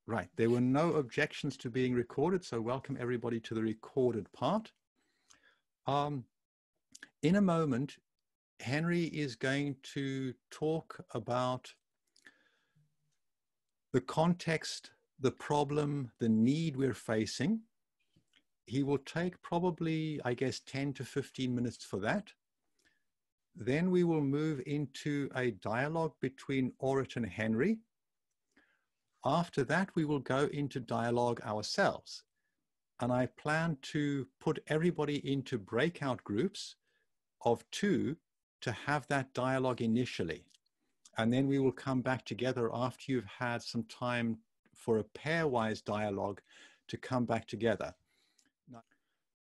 Right. There were no objections to being recorded, so welcome everybody to the recorded part. In a moment, Henry is going to talk about the context, the problem, the need we're facing. He will take probably, I guess, 10 to 15 minutes for that. Then we will move into a dialogue between Orit and Henry. After that, we will go into dialogue ourselves. And I plan to put everybody into breakout groups of 2 to have that dialogue initially. And then we will come back together after you've had some time for a pairwise dialogue to come back together.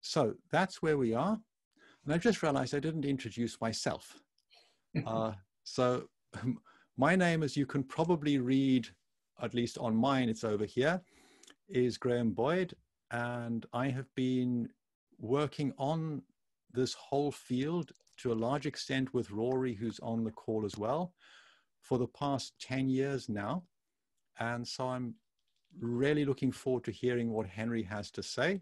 So that's where we are. And I just realized I didn't introduce myself. So my name, as you can probably read, at least on mine, it's over here, is Graham Boyd. And I have been working on this whole field to a large extent with Rory, who's on the call as well, for the past 10 years now. And so I'm really looking forward to hearing what Henry has to say.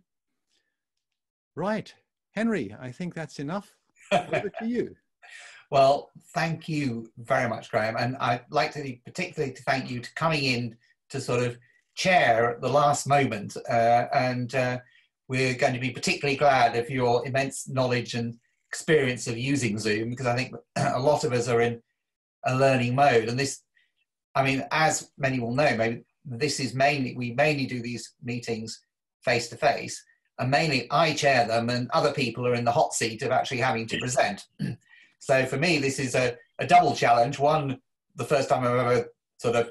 Right, Henry, I think that's enough. Over to you. Well, thank you very much, Graham. And I'd like to particularly to thank you for coming in to sort of chair at the last moment. We're going to be particularly glad of your immense knowledge and experience of using Zoom, because I think a lot of us are in a learning mode. And this, I mean, as many will know, maybe this is we mainly do these meetings face to face, and mainly I chair them and other people are in the hot seat of actually having to present. So for me, this is a double challenge. One, the first time I've ever sort of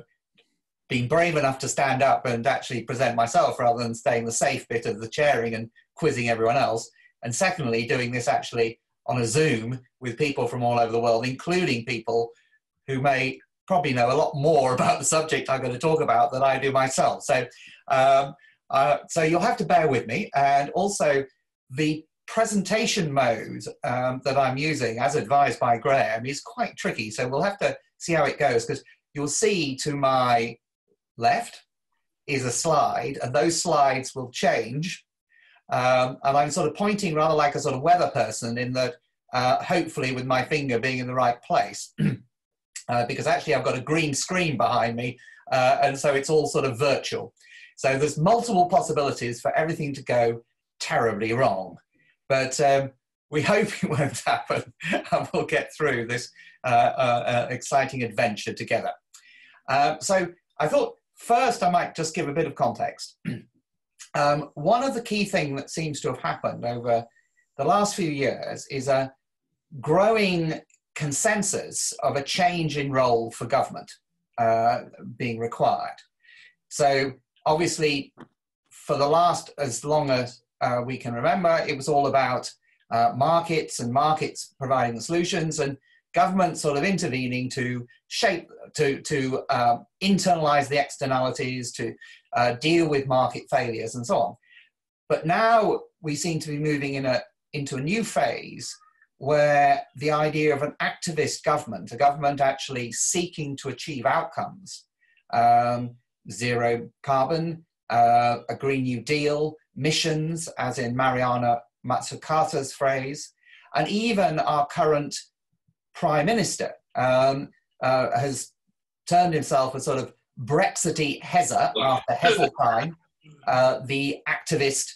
been brave enough to stand up and actually present myself rather than staying the safe bit of the chairing and quizzing everyone else. And secondly, doing this actually on a Zoom with people from all over the world, including people who may probably know a lot more about the subject I'm going to talk about than I do myself. So, so you'll have to bear with me. And also the presentation mode that I'm using, as advised by Graham, is quite tricky. So we'll have to see how it goes, because you'll see to my left is a slide, and those slides will change. And I'm sort of pointing rather like a sort of weather person in that, hopefully with my finger being in the right place, because actually I've got a green screen behind me, and so it's all sort of virtual. So there's multiple possibilities for everything to go terribly wrong. But we hope it won't happen, and we'll get through this exciting adventure together. So I thought first I might just give a bit of context. One of the key things that seems to have happened over the last few years is a growing consensus of a change in role for government being required. So obviously, for the last, as long as we can remember, it was all about markets and markets providing the solutions, and government sort of intervening to shape, to internalize the externalities, to deal with market failures and so on. But now we seem to be moving into a new phase where the idea of an activist government, a government actually seeking to achieve outcomes, zero carbon, a Green New Deal, missions, as in Mariana Mazzucato's phrase, and even our current Prime Minister has turned himself a sort of Brexity Hezza after Heseltine, the activist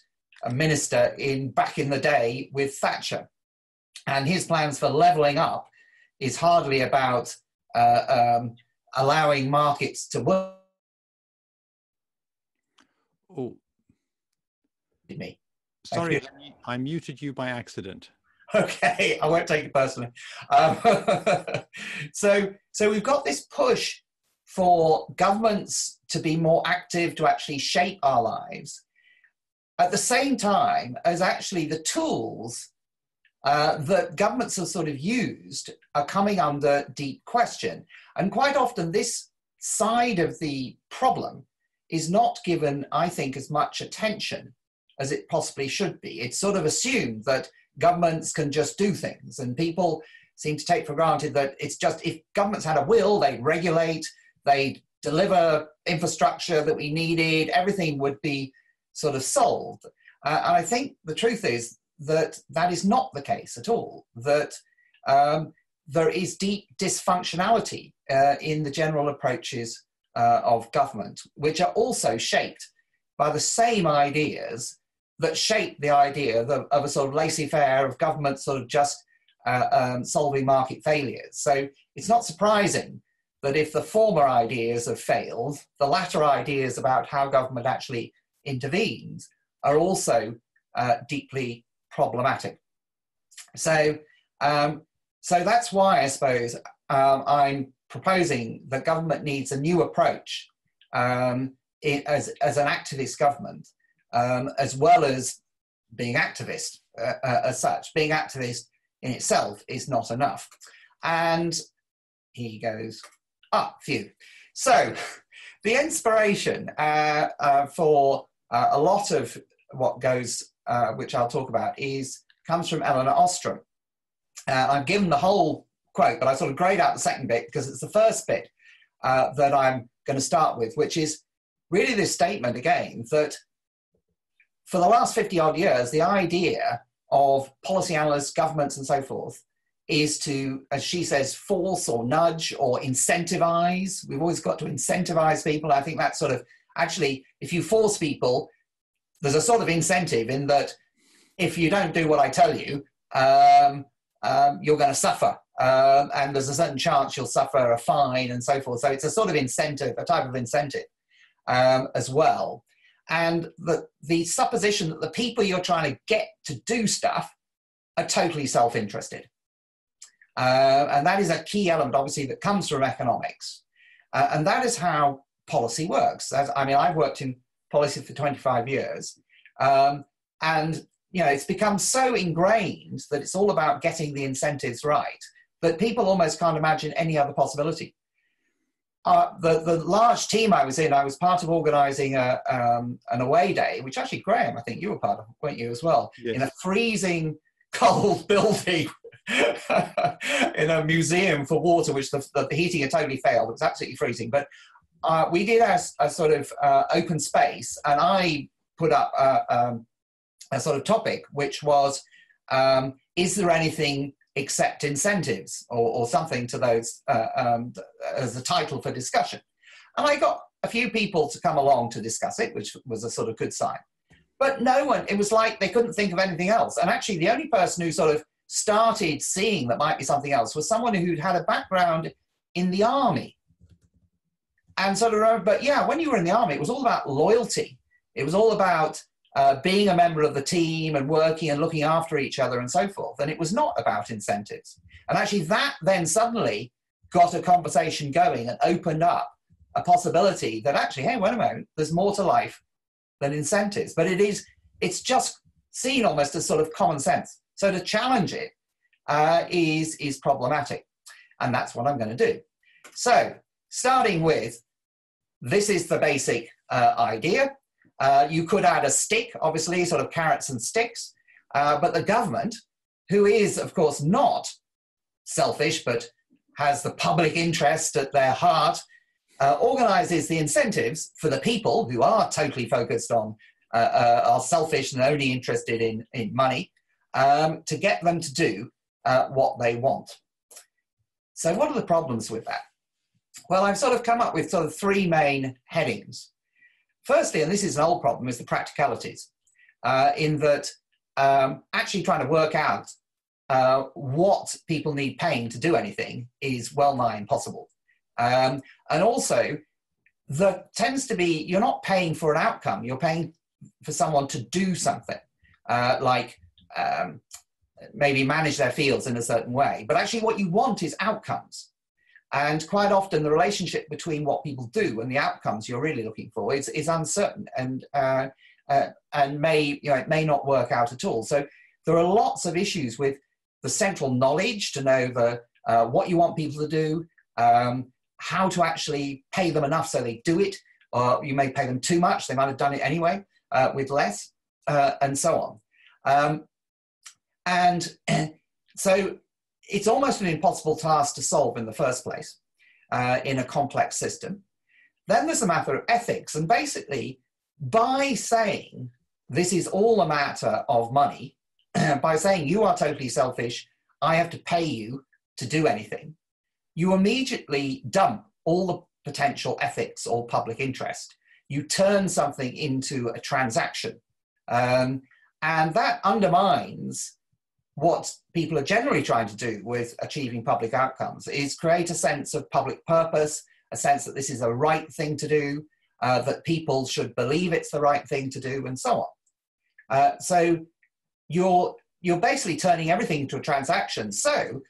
minister back in the day with Thatcher. And his plans for levelling up is hardly about allowing markets to work. Oh, Me. sorry, I muted you by accident. Okay, I won't take it personally. So we've got this push for governments to be more active, to actually shape our lives, at the same time as actually the tools that governments have sort of used are coming under deep question. And quite often this side of the problem is not given, I think, as much attention as it possibly should be. It's sort of assumed that governments can just do things, and people seem to take for granted that it's just, if governments had a will, they'd regulate, they'd deliver infrastructure that we needed, everything would be sort of solved. And I think the truth is that that is not the case at all, that there is deep dysfunctionality in the general approaches of government, which are also shaped by the same ideas that shape the idea of a sort of laissez-faire of government sort of just solving market failures. So it's not surprising that if the former ideas have failed, the latter ideas about how government actually intervenes are also deeply problematic. So, so that's why I suppose I'm proposing that government needs a new approach as an activist government, as well as being activist as such. Being activist in itself is not enough. And he goes, phew. So the inspiration for a lot of what goes, which I'll talk about, comes from Elinor Ostrom. I've given the whole quote, but I sort of grayed out the second bit because it's the first bit that I'm going to start with, which is really this statement again that for the last 50 odd years, the idea of policy analysts, governments and so forth is to, as she says, force or nudge or incentivize. We've always got to incentivize people. I think that's sort of, actually, if you force people, there's a sort of incentive in that if you don't do what I tell you, you're going to suffer. And there's a certain chance you'll suffer a fine and so forth. So it's a sort of incentive, a type of incentive as well. And the supposition that the people you're trying to get to do stuff are totally self-interested. And that is a key element, obviously, that comes from economics. And that is how policy works. I mean, I've worked in policy for 25 years. And, you know, it's become so ingrained that it's all about getting the incentives right that people almost can't imagine any other possibility. The large team I was in, I was part of organising an away day, which actually, Graham, I think you were part of, weren't you, as well? Yes. In a freezing cold building in a museum for water, which the heating had totally failed. It was absolutely freezing. But we did a sort of open space, and I put up a sort of topic, which was, is there anything except incentives, or something to those as a title for discussion. And I got a few people to come along to discuss it, which was a sort of good sign. But no one, it was like they couldn't think of anything else. And actually the only person who sort of started seeing that might be something else was someone who'd had a background in the army. And sort of, but yeah, when you were in the army, it was all about loyalty. It was all about being a member of the team and working and looking after each other and so forth. And it was not about incentives. And actually that then suddenly got a conversation going and opened up a possibility that actually, hey, wait a moment, there's more to life than incentives. But it's just seen almost as sort of common sense. So to challenge it is problematic. And that's what I'm going to do. So starting with, this is the basic idea. You could add a stick, obviously, sort of carrots and sticks. But the government, who is, of course, not selfish, but has the public interest at their heart, organizes the incentives for the people who are totally focused on, are selfish and only interested in money, to get them to do what they want. So what are the problems with that? Well, I've sort of come up with sort of three main headings. Firstly, and this is an old problem, is the practicalities, in that actually trying to work out what people need paying to do anything is well nigh impossible. And also, there tends to be, you're not paying for an outcome, you're paying for someone to do something, like maybe manage their fields in a certain way. But actually what you want is outcomes. And quite often the relationship between what people do and the outcomes you're really looking for is uncertain and may, you know, it may not work out at all. So there are lots of issues with the central knowledge to know what you want people to do, how to actually pay them enough so they do it, or you may pay them too much, they might have done it anyway with less, and so on. And so it's almost an impossible task to solve in the first place in a complex system. Then there's a matter of ethics. And basically, by saying this is all a matter of money, by saying you are totally selfish, I have to pay you to do anything, you immediately dump all the potential ethics or public interest. You turn something into a transaction. And that undermines what people are generally trying to do with achieving public outcomes, is create a sense of public purpose, a sense that this is a right thing to do, that people should believe it's the right thing to do, and so on. So you're basically turning everything into a transaction. So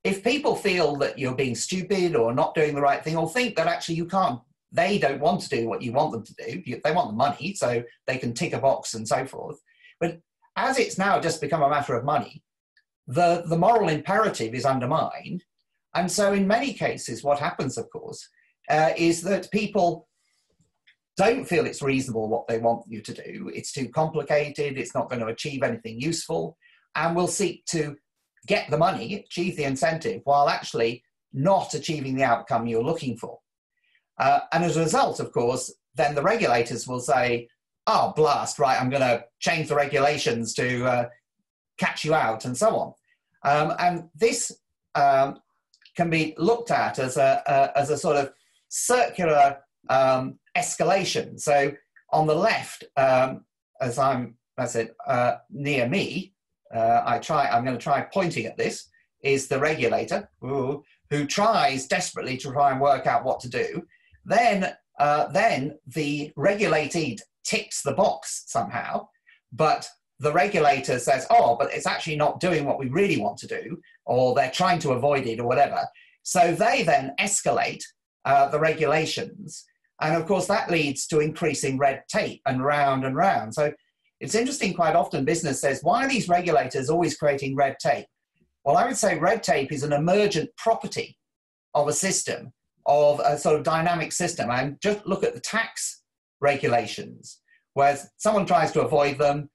if people feel that you're being stupid or not doing the right thing, or think that actually you can't, they don't want to do what you want them to do, they want the money, so they can tick a box and so forth. But as it's now just become a matter of money, the moral imperative is undermined. And so in many cases, what happens, of course, is that people don't feel it's reasonable what they want you to do. It's too complicated. It's not going to achieve anything useful, and will seek to get the money, achieve the incentive, while actually not achieving the outcome you're looking for. And as a result, of course, then the regulators will say, oh, blast, right, I'm going to change the regulations to catch you out, and so on. And this can be looked at as a sort of circular escalation. So on the left, as I said, near me, I'm going to try pointing at this, is the regulator who tries desperately to try and work out what to do. Then the regulated ticks the box somehow, but the regulator says, oh, but it's actually not doing what we really want to do, or they're trying to avoid it or whatever. So they then escalate the regulations. And of course, that leads to increasing red tape and round and round. So it's interesting, quite often business says, why are these regulators always creating red tape? Well, I would say red tape is an emergent property of a system, of a sort of dynamic system. And just look at the tax regulations, where someone tries to avoid them,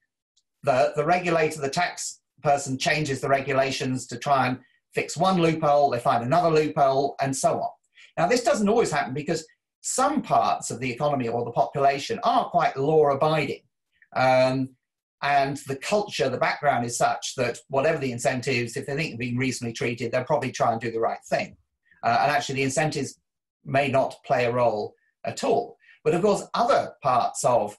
the regulator, the tax person changes the regulations to try and fix one loophole, they find another loophole, and so on. Now, this doesn't always happen because some parts of the economy or the population are quite law-abiding. And the culture, the background is such that whatever the incentives, if they think they're being reasonably treated, they'll probably try and do the right thing. And actually the incentives may not play a role at all. But of course, other parts of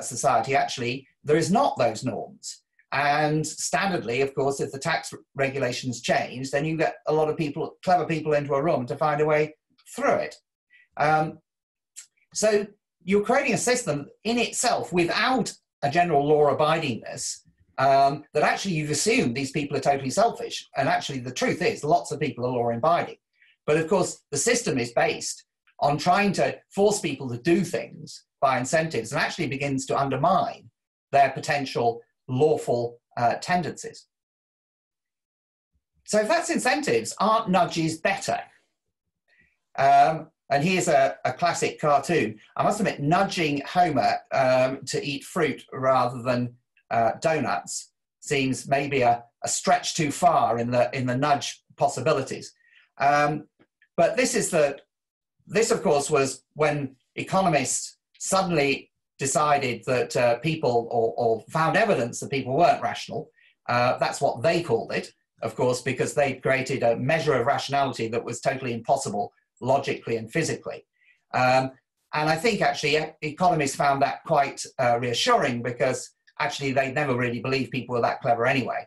society, actually, there is not those norms. And standardly, of course, if the tax regulations change, then you get a lot of people, clever people into a room to find a way through it. So you're creating a system in itself without a general law-abidingness, that actually you've assumed these people are totally selfish. And actually the truth is lots of people are law-abiding. But of course, the system is based on trying to force people to do things by incentives, and actually begins to undermine their potential lawful tendencies. So if that's incentives, aren't nudges better? And here's a classic cartoon. I must admit, nudging Homer to eat fruit rather than donuts seems maybe a stretch too far in the nudge possibilities. But this of course was when economists suddenly decided that people, or found evidence that people weren't rational. That's what they called it, of course, because they created a measure of rationality that was totally impossible logically and physically. And I think actually economists found that quite reassuring, because actually they never really believed people were that clever anyway.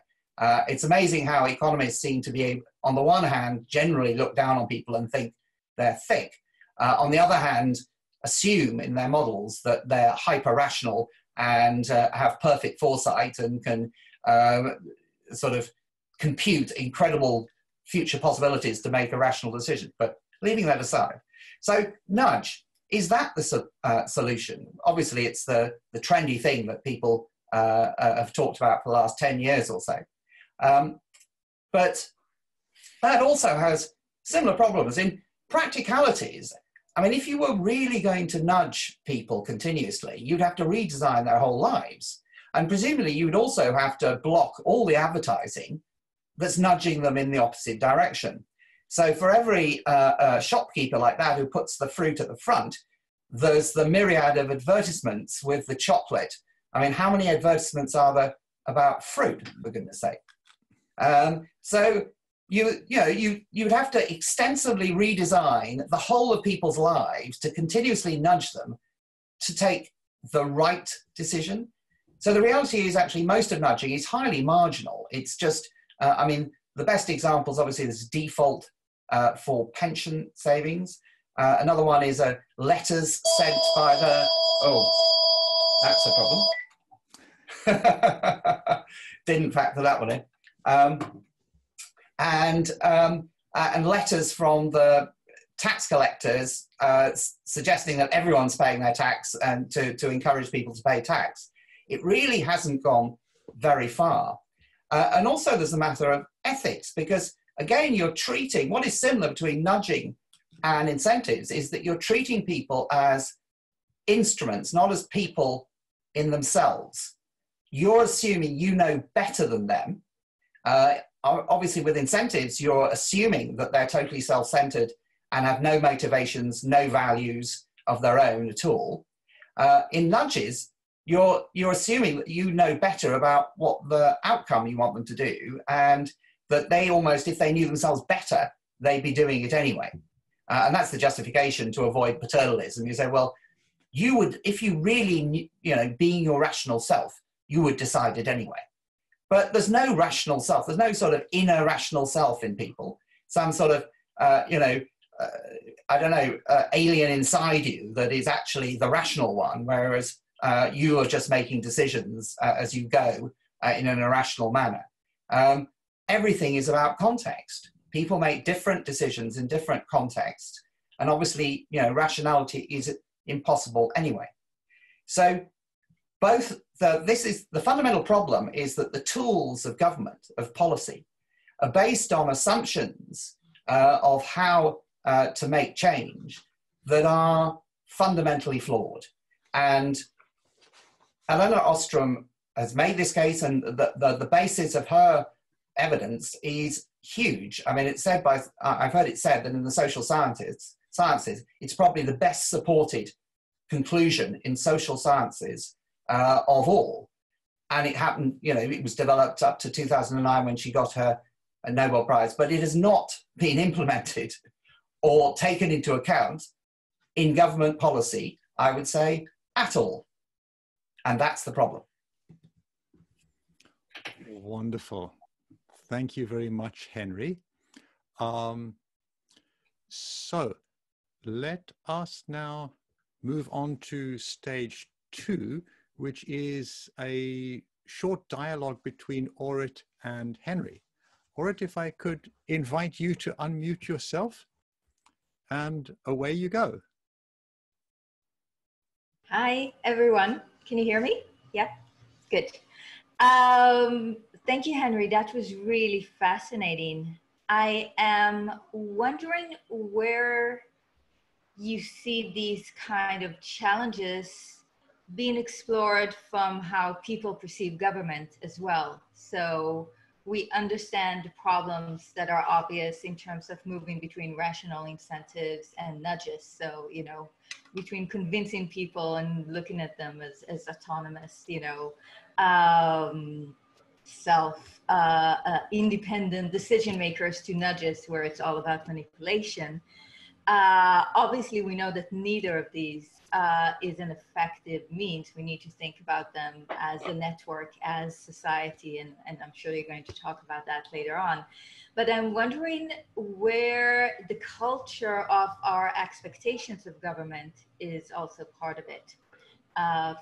It's amazing how economists seem to be, on the one hand, generally look down on people and think they're thick. On the other hand, assume in their models that they're hyper-rational and have perfect foresight and can sort of compute incredible future possibilities to make a rational decision. But leaving that aside, so nudge, is that the solution? Obviously, it's the trendy thing that people have talked about for the last 10 years or so. But that also has similar problems in practicalities. I mean, if you were really going to nudge people continuously, you'd have to redesign their whole lives. And presumably you would also have to block all the advertising that's nudging them in the opposite direction. So for every shopkeeper like that who puts the fruit at the front, there's the myriad of advertisements with the chocolate. I mean, how many advertisements are there about fruit, for goodness sake? So you would have to extensively redesign the whole of people's lives to continuously nudge them to take the right decision. So the reality is actually most of nudging is highly marginal. It's just, I mean, the best examples, obviously, there's default for pension savings. Another one is letters sent by the, oh, that's a problem. Didn't factor that one in. And letters from the tax collectors suggesting that everyone's paying their tax and to encourage people to pay tax. It really hasn't gone very far. And also there's a matter of ethics, because again, you're treating, what is similar between nudging and incentives is that you're treating people as instruments, not as people in themselves. You're assuming you know better than them. Obviously with incentives, you're assuming that they're totally self-centered and have no motivations, no values of their own at all. In nudges, you're assuming that you know better about what the outcome you want them to do, and that they almost, if they knew themselves better, they'd be doing it anyway. And that's the justification to avoid paternalism. You say, well, you would, if you really, being your rational self, you would decide it anyway. But there's no rational self. There's no sort of inner rational self in people. Some sort of, alien inside you that is actually the rational one, whereas you are just making decisions as you go in an irrational manner. Everything is about context. People make different decisions in different contexts. And obviously, rationality is impossible anyway. So the fundamental problem is that the tools of government, of policy, are based on assumptions of how to make change that are fundamentally flawed. And Elinor Ostrom has made this case, and the basis of her evidence is huge. I mean, it's said by, I've heard it said that in the social sciences, it's probably the best supported conclusion in social sciences of all. And it happened, it was developed up to 2009 when she got her Nobel Prize, but it has not been implemented or taken into account in government policy, I would say, at all. And that's the problem. Wonderful. Thank you very much, Henry. So let us now move on to stage 2, which is a short dialogue between Orit and Henry. Orit, if I could invite you to unmute yourself, and away you go. Hi, everyone. Can you hear me? Yeah, good. Thank you, Henry. That was really fascinating. I am wondering where you see these kind of challenges being explored from how people perceive government as well. So we understand the problems that are obvious in terms of moving between rational incentives and nudges. So, between convincing people and looking at them as autonomous, independent decision makers, to nudges where it's all about manipulation. Obviously, we know that neither of these is an effective means. We need to think about them as a network, as society, and I'm sure you're going to talk about that later on. But I'm wondering where the culture of our expectations of government is also part of it.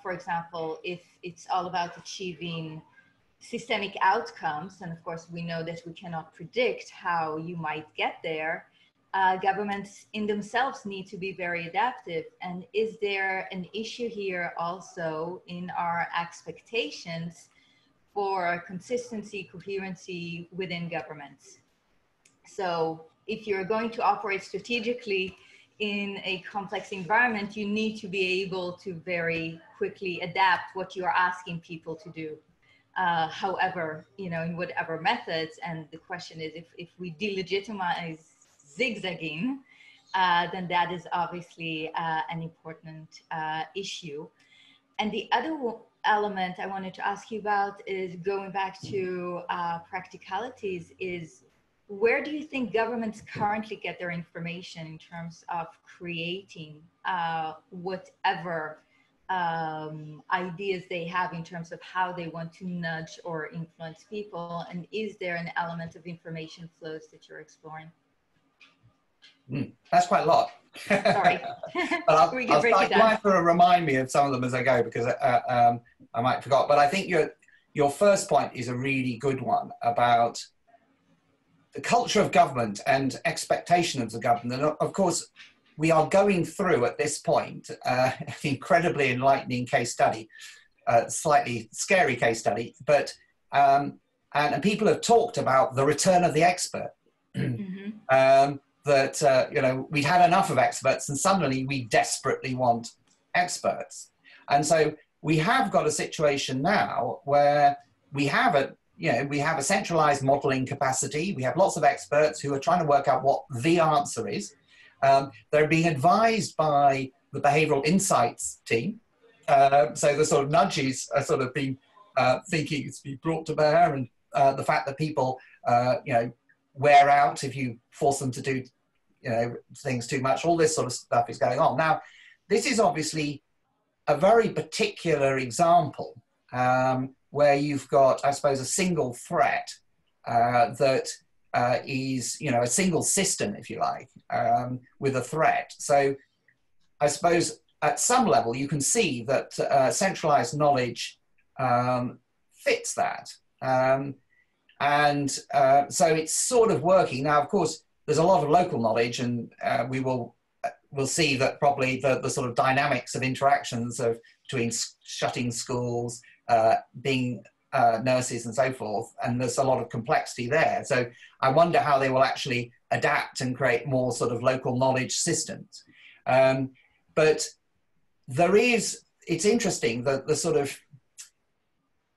For example, if it's all about achieving systemic outcomes, and of course we know that we cannot predict how you might get there, governments in themselves need to be very adaptive. And is there an issue here also in our expectations for consistency, coherency within governments? So if you're going to operate strategically in a complex environment, you need to be able to very quickly adapt what you're asking people to do. However, in whatever methods. And the question is, if we delegitimize zigzagging, then that is obviously an important issue. And the other element I wanted to ask you about is going back to practicalities is, where do you think governments currently get their information in terms of creating whatever ideas they have in terms of how they want to nudge or influence people? And is there an element of information flows that you're exploring? That's quite a lot. Sorry. But I'll try to remind me of some of them as I go, because I might forget. But I think your first point is a really good one about the culture of government and expectation of the government. And of course, we are going through at this point an incredibly enlightening case study, slightly scary case study, but and people have talked about the return of the expert. Mm-hmm. That you know, we'd had enough of experts, and suddenly we desperately want experts. And so we have got a situation now where we have a centralized modeling capacity. We have lots of experts who are trying to work out what the answer is. They're being advised by the behavioral insights team. So the sort of nudges are sort of being thinking it's being brought to bear, and the fact that people, you know, wear out if you force them to do, you know, things too much. All this sort of stuff is going on. Now, this is obviously a very particular example where you've got, I suppose, a single threat that is, you know, a single system, if you like, with a threat. So I suppose at some level you can see that centralized knowledge fits that. So it's sort of working. Now, of course, there's a lot of local knowledge, and we'll see that probably the sort of dynamics of interactions of between shutting schools, being nurses and so forth, and there's a lot of complexity there. So I wonder how they will actually adapt and create more sort of local knowledge systems. But it's interesting that the sort of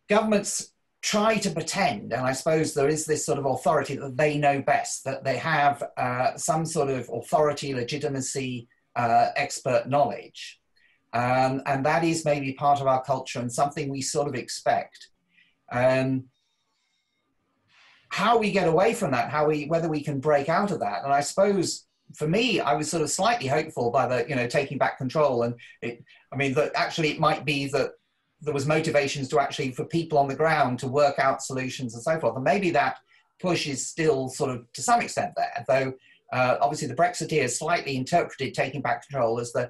governments try to pretend, and I suppose there is this sort of authority that they know best, that they have some sort of authority, legitimacy, expert knowledge. And that is maybe part of our culture and something we sort of expect. How we get away from that, whether we can break out of that. And I suppose for me, I was sort of slightly hopeful by the, you know, taking back control. And that actually it might be that there was motivations to actually, for people on the ground to work out solutions and so forth. And maybe that push is still sort of to some extent there, though obviously the Brexiteers slightly interpreted taking back control as the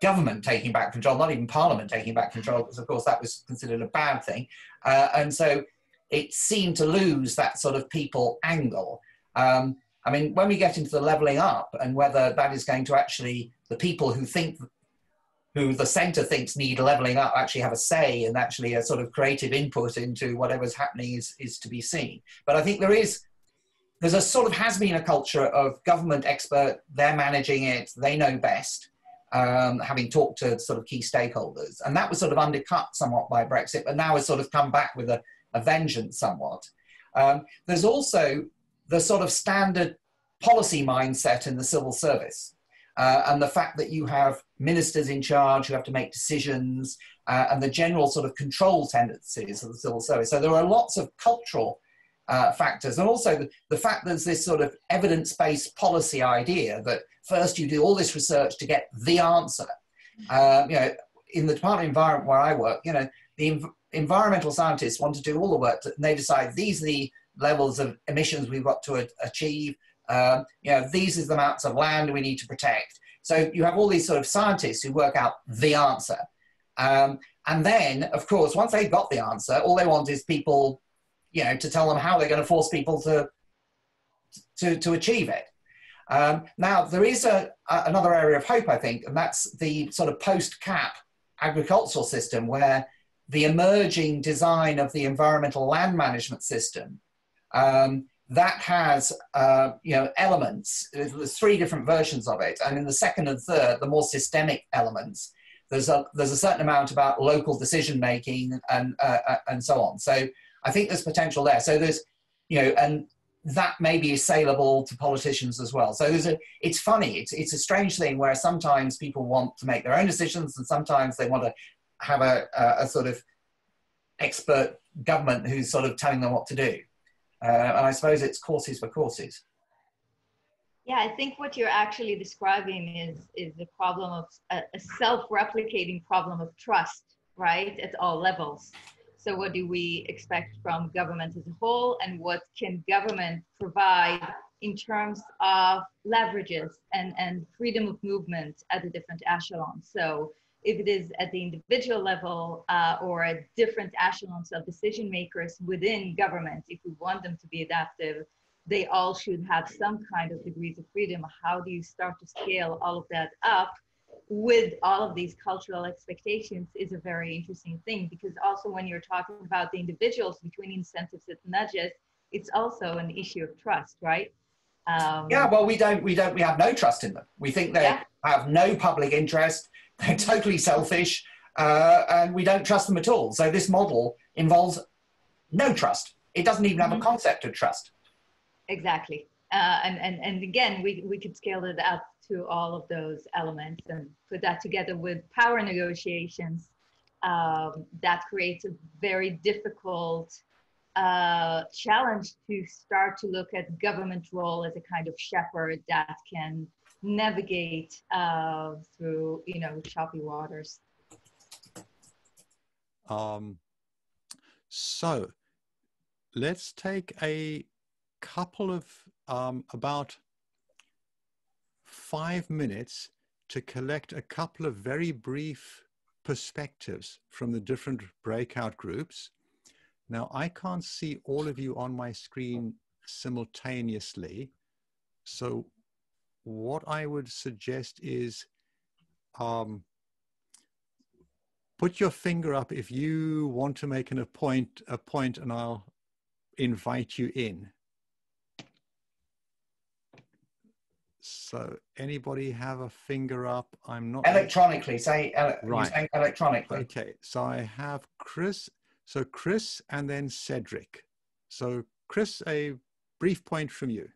government taking back control, not even Parliament taking back control, because of course that was considered a bad thing. And so it seemed to lose that sort of people angle. I mean, when we get into the levelling up and whether that is going to actually, the people who the centre thinks need levelling up actually have a say and actually a sort of creative input into whatever's happening is to be seen. But I think there's a sort of has been a culture of government expert, they're managing it, they know best, having talked to sort of key stakeholders. And that was sort of undercut somewhat by Brexit, but now has sort of come back with a vengeance somewhat. There's also the sort of standard policy mindset in the civil service. And the fact that you have ministers in charge who have to make decisions, and the general sort of control tendencies of the civil service. So there are lots of cultural factors, and also the fact there's this sort of evidence-based policy idea that first you do all this research to get the answer. You know, in the Department of Environment where I work, you know, the environmental scientists want to do all the work, and they decide these are the levels of emissions we've got to achieve. You know, these are the amounts of land we need to protect. So you have all these sort of scientists who work out the answer. And then, of course, once they've got the answer, all they want is people, you know, to tell them how they're going to force people to achieve it. Now, there is another area of hope, I think, and that's the sort of post-cap agricultural system, where the emerging design of the environmental land management system, that has, you know, elements. There's 3 different versions of it, and in the second and third, the more systemic elements, there's a certain amount about local decision making and so on. So I think there's potential there. So there's, you know, and that may be assailable to politicians as well. So it's funny. It's a strange thing where sometimes people want to make their own decisions, and sometimes they want to have a sort of expert government who's sort of telling them what to do. And I suppose it's courses for courses. Yeah, I think what you're actually describing is the problem of a self-replicating problem of trust, right, at all levels. So what do we expect from government as a whole, and what can government provide in terms of leverages and freedom of movement at the different echelons? So if it is at the individual level or at different echelons of decision makers within government, if we want them to be adaptive, they all should have some kind of degrees of freedom. How do you start to scale all of that up with all of these cultural expectations is a very interesting thing, because also when you're talking about the individuals between incentives and nudges, it's also an issue of trust, right? Yeah, well, we have no trust in them. We think they have no public interest. They're totally selfish, and we don't trust them at all. So this model involves no trust. It doesn't even have a concept of trust. Exactly. And again, we could scale it up to all of those elements and put that together with power negotiations. That creates a very difficult challenge to start to look at government role as a kind of shepherd that can navigate through, choppy waters. So let's take a couple of about 5 minutes to collect a couple of very brief perspectives from the different breakout groups. Now, I can't see all of you on my screen simultaneously. So what I would suggest is put your finger up if you want to make a point, and I'll invite you in. So anybody have a finger up? I'm not electronically. Say right. Electronically. Okay. So I have Chris. So Chris and then Cedric. So Chris, a brief point from you,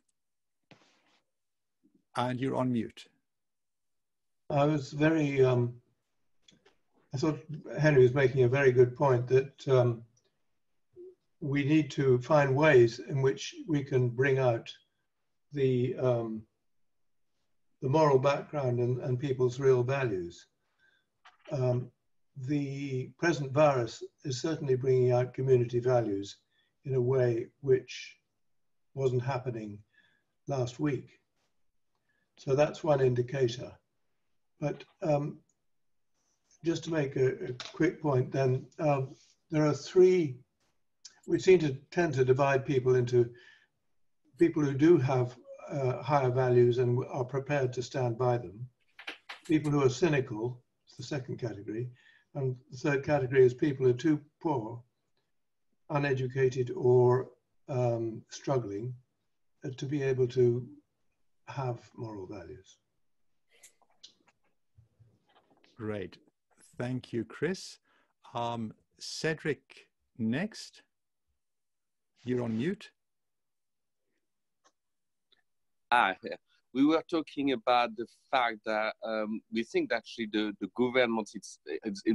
and you're on mute. I was very. I thought Henry was making a very good point that we need to find ways in which we can bring out the moral background and people's real values. The present virus is certainly bringing out community values in a way which wasn't happening last week. So that's one indicator. But just to make a quick point then, there are three, we seem to tend to divide people into people who do have higher values and are prepared to stand by them, people who are cynical, it's the second category, and the third category is people who are too poor, uneducated, or struggling to be able to have moral values. Great. Thank you, Chris. Cedric, next. You're on mute. We were talking about the fact that we think that actually the governments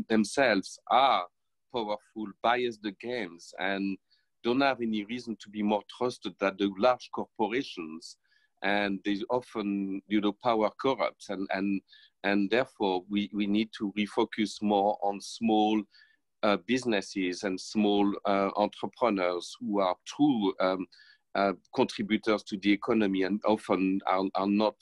themselves are powerful, bias the games, and don't have any reason to be more trusted than the large corporations. And they often, power corrupts, and therefore we need to refocus more on small businesses and small entrepreneurs who are true contributors to the economy and often are not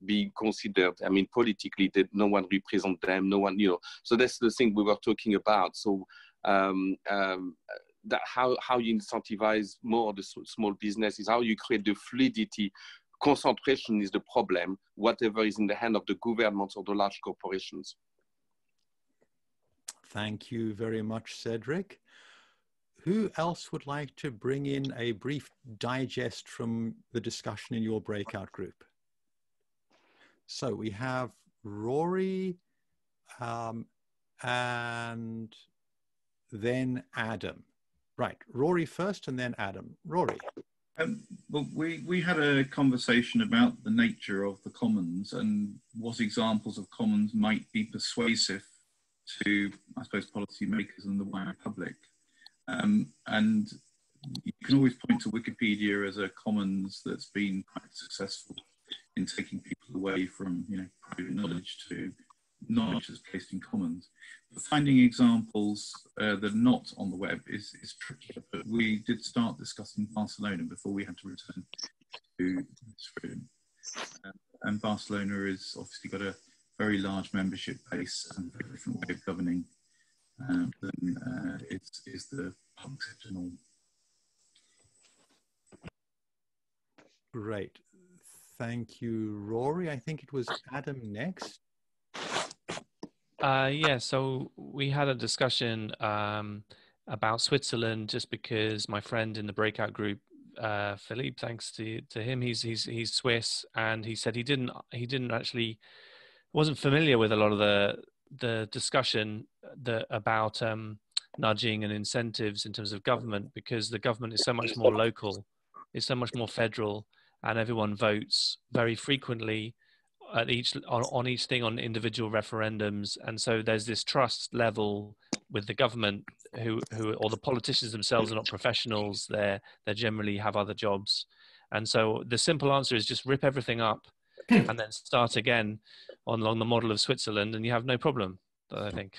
being considered. I mean, politically, no one represents them, no one, So that's the thing we were talking about. So that how you incentivize more the small businesses, how you create the fluidity. Concentration is the problem, whatever is in the hand of the governments or the large corporations. Thank you very much, Cedric. Who else would like to bring in a brief digest from the discussion in your breakout group? So we have Rory and then Adam. Right, Rory first and then Adam. Rory. Well, we had a conversation about the nature of the commons and what examples of commons might be persuasive to, I suppose, policymakers and the wider public. And you can always point to Wikipedia as a commons that's been quite successful in taking people away from, you know, private knowledge to knowledge that's placed in commons. But finding examples that are not on the web is tricky. But we did start discussing Barcelona before we had to return to this room. And Barcelona has obviously got a very large membership base and a very different way of governing than is the public sector norm. Great. Thank you, Rory. I think it was Adam next. Yeah, so we had a discussion about Switzerland just because my friend in the breakout group, Philippe, thanks to him, he's Swiss, and he said he wasn't familiar with a lot of the discussion about nudging and incentives in terms of government, because the government is so much more local, it's so much more federal, and everyone votes very frequently at on each thing on individual referendums, and so there's this trust level with the government who or the politicians themselves are not professionals. They generally have other jobs, and so the simple answer is just rip everything up and then start again along the model of Switzerland, and you have no problem, I think.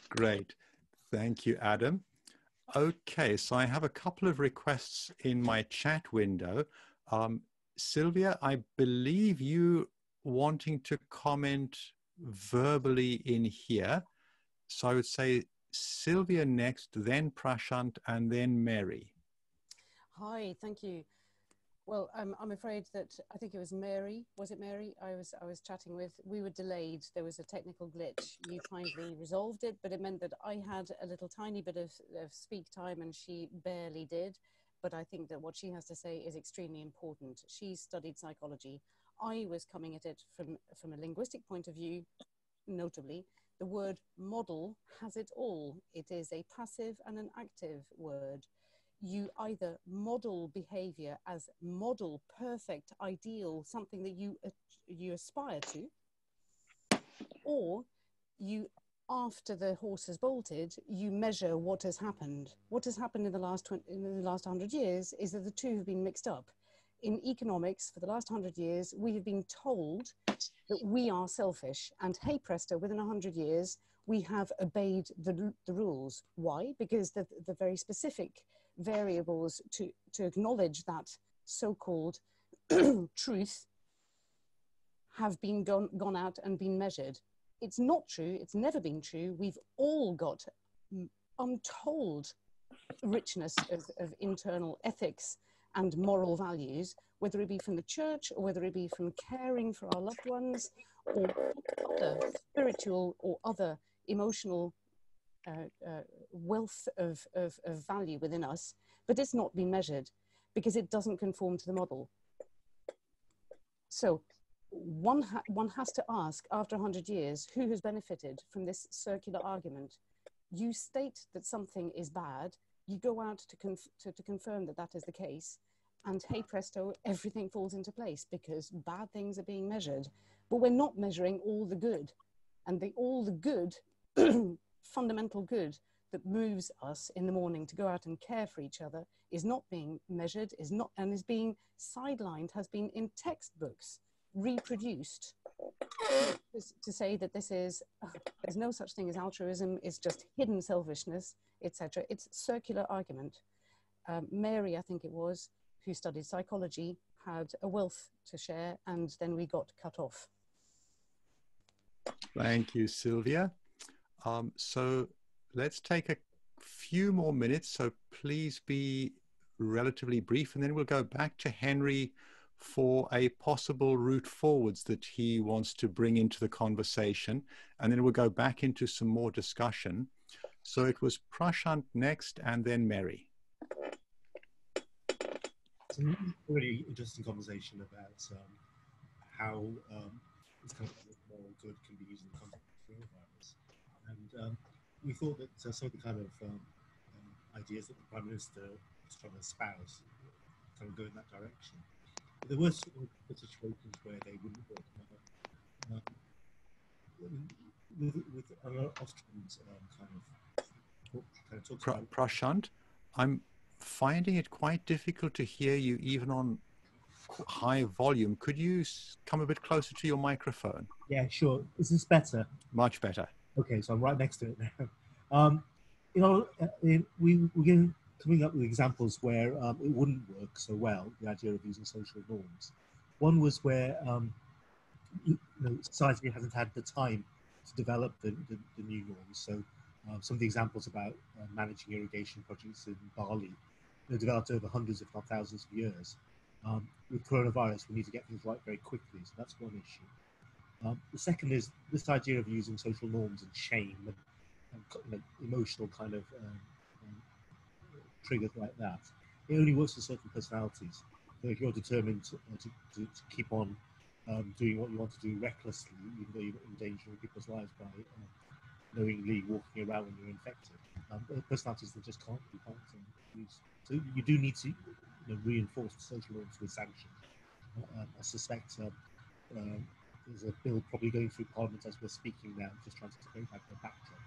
Great, thank you, Adam. Okay, so I have a couple of requests in my chat window. Sylvia, I believe you wanting to comment verbally in here. So I would say Sylvia next, then Prashant, and then Mary. Hi, thank you. Well, I'm afraid that I think it was Mary. Was it Mary? I was chatting with. We were delayed. There was a technical glitch. You kindly resolved it, but it meant that I had a little tiny bit of speak time, and she barely did. But I think that what she has to say is extremely important. She studied psychology. I was coming at it from a linguistic point of view, notably. The word model has it all. It is a passive and an active word. You either model behavior as model, perfect, ideal, something that you aspire to, or you, after the horse has bolted, you measure what has happened. What has happened in the last 100 years is that the two have been mixed up. In economics, for the last 100 years, we have been told that we are selfish, and hey presto, within 100 years, we have obeyed the rules. Why? Because the very specific variables to acknowledge that so-called truth have been gone out and been measured. It's not true. It's never been true. We've all got untold richness of internal ethics and moral values, whether it be from the church or whether it be from caring for our loved ones or other spiritual or other emotional wealth of value within us, but it's not been measured because it doesn't conform to the model. So one has to ask, after 100 years, who has benefited from this circular argument? You state that something is bad, you go out to confirm that that is the case, and hey presto, everything falls into place because bad things are being measured. But we're not measuring all the good. And all the good, fundamental good that moves us in the morning to go out and care for each other is not being measured, is being sidelined, has been in textbooks reproduced to say that this is, there's no such thing as altruism, it's just hidden selfishness, etc. It's circular argument. Mary, I think it was, who studied psychology, had a wealth to share, and then we got cut off. Thank you, Sylvia. So let's take a few more minutes, so please be relatively brief, and then we'll go back to Henry for a possible route forwards that he wants to bring into the conversation, and then we'll go back into some more discussion. So it was Prashant next, and then Mary. It's a really interesting conversation about how this kind of moral good can be used in the context of coronavirus. And we thought that some of the kind of ideas that the Prime Minister was trying to espouse kind of go in that direction. But there were situations where they wouldn't work. With Ostrom's kind of talks about Prashant, I'm finding it quite difficult to hear you even on high volume. Could you come a bit closer to your microphone? Yeah, sure. Is this better? Much better. Okay, so I'm right next to it now. We're coming up with examples where it wouldn't work so well, the idea of using social norms. One was where society hasn't had the time to develop the new norms. So some of the examples about managing irrigation projects in Bali, they're developed over hundreds, if not thousands of years. With coronavirus, we need to get things right very quickly, so that's one issue. The second is this idea of using social norms and shame and emotional kind of triggers like that. It only works for certain personalities. So if you're determined to keep on doing what you want to do recklessly, even though you're endangering people's lives by knowingly walking around when you're infected, personalities that just can't use. So you do need to reinforce the social norms with sanctions. I suspect there's a bill probably going through Parliament as we're speaking now, just trying to create like a backdrop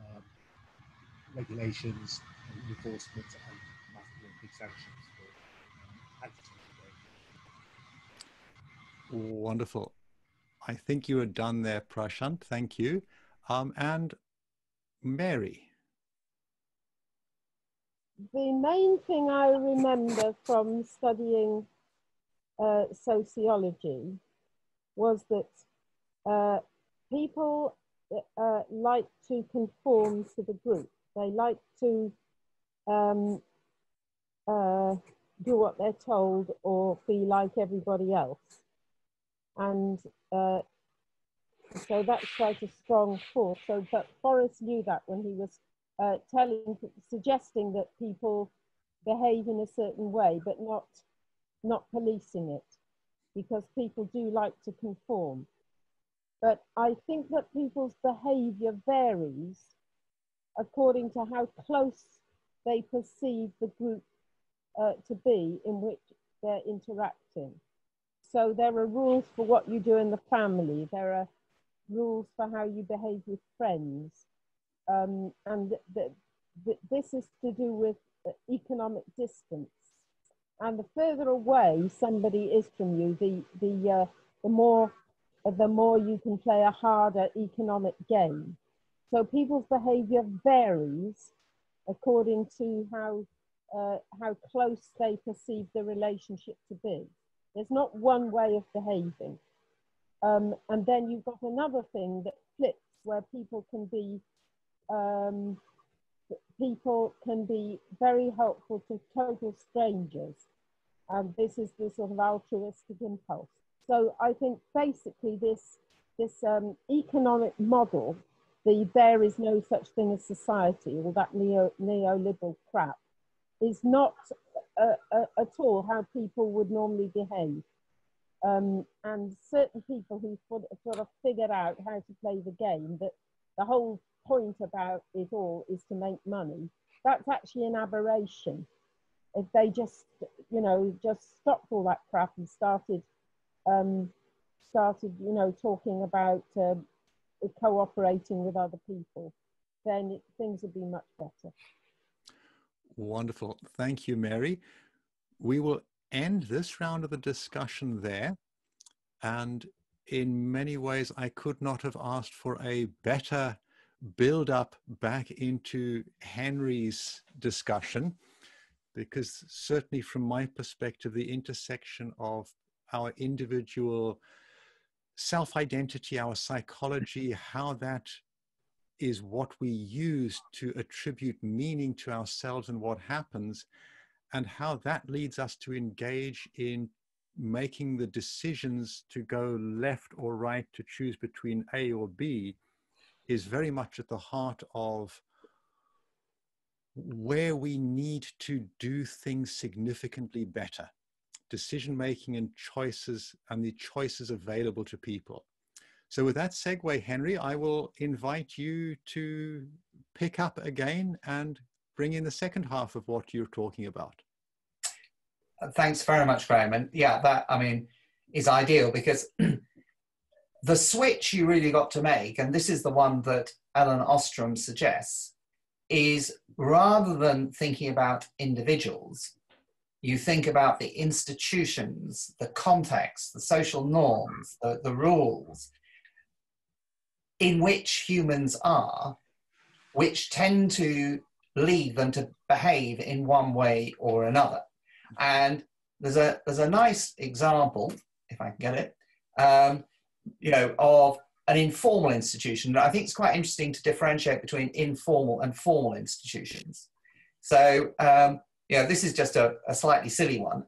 of regulations, enforcement, and big sanctions for anti-trafficking. Wonderful. I think you are done there, Prashant. Thank you. And Mary. The main thing I remember from studying sociology was that people like to conform to the group. They like to do what they're told or be like everybody else. And so that's quite a strong force. So, but Forrest knew that when he was suggesting that people behave in a certain way, but not policing it, because people do like to conform. But I think that people's behavior varies according to how close they perceive the group to be in which they're interacting. So there are rules for what you do in the family. There are rules for how you behave with friends. And this is to do with economic distance. And the further away somebody is from you, the more you can play a harder economic game. So people's behavior varies according to how close they perceive the relationship to be. There's not one way of behaving. And then you've got another thing that flips, where people can be very helpful to total strangers. And this is the sort of altruistic impulse. So I think basically this economic model, there is no such thing as society, all that neoliberal crap, is not at all how people would normally behave. And certain people who sort of figured out how to play the game, that the whole point about it all is to make money, that's actually an aberration. If they just stopped all that crap and started talking about cooperating with other people, then things would be much better. Wonderful. Thank you, Mary. We will end this round of the discussion there. And in many ways, I could not have asked for a better build up back into Henry's discussion, because certainly from my perspective, the intersection of our individual self-identity, our psychology, how that is what we use to attribute meaning to ourselves and what happens, and how that leads us to engage in making the decisions to go left or right, to choose between A or B, is very much at the heart of where we need to do things significantly better. Decision-making and choices, and the choices available to people. So with that segue, Henry, I will invite you to pick up again and bring in the second half of what you're talking about. Thanks very much, Graham. And yeah, that, I mean, is ideal, because the switch you really got to make, and this is the one that Elinor Ostrom suggests, is rather than thinking about individuals, you think about the institutions, the context, the social norms, the rules in which humans are, which tend to lead them to behave in one way or another. And there's a nice example, if I can get it, you know, of an informal institution. I think it's quite interesting to differentiate between informal and formal institutions. So, you know, this is just a slightly silly one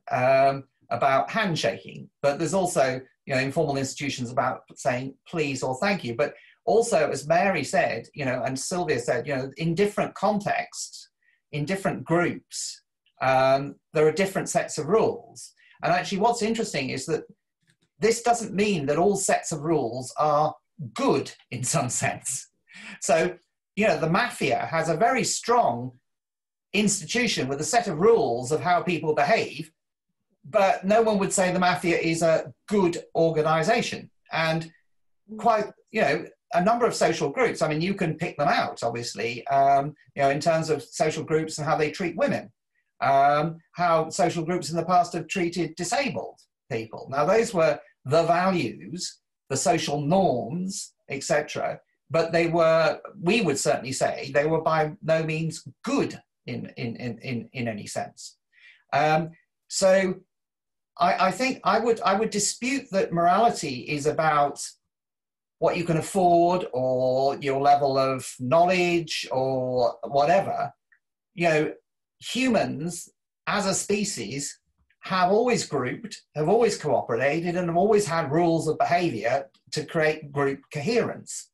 about handshaking, but there's also, you know, informal institutions about saying please or thank you. But also, as Mary said, you know, and Sylvia said, you know, in different contexts, in different groups, there are different sets of rules. And actually what's interesting is that this doesn't mean that all sets of rules are good in some sense. So, you know, the mafia has a very strong institution with a set of rules of how people behave, but no one would say the mafia is a good organization. And quite, you know, a number of social groups, I mean, you can pick them out, obviously, you know, in terms of social groups and how they treat women, how social groups in the past have treated disabled people. Now, those were the values, the social norms, etc. But they were, we would certainly say, they were by no means good in any sense. So I think I would dispute that morality is about what you can afford or your level of knowledge or whatever. You know, humans as a species have always grouped, have always cooperated, and have always had rules of behavior to create group coherence.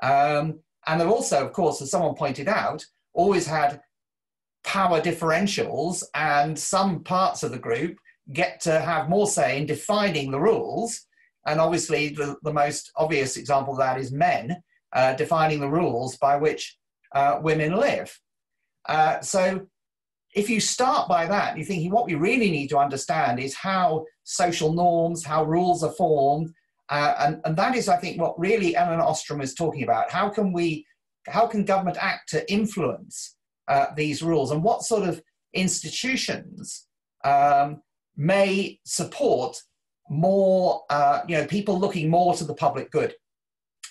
And they've also, of course, as someone pointed out, always had power differentials, and some parts of the group get to have more say in defining the rules. And obviously the most obvious example of that is men defining the rules by which women live. So if you start by that, you're thinking what we really need to understand is how social norms, how rules are formed. And that is, I think, what really Elinor Ostrom is talking about. How can government act to influence these rules, and what sort of institutions may support more, you know, people looking more to the public good.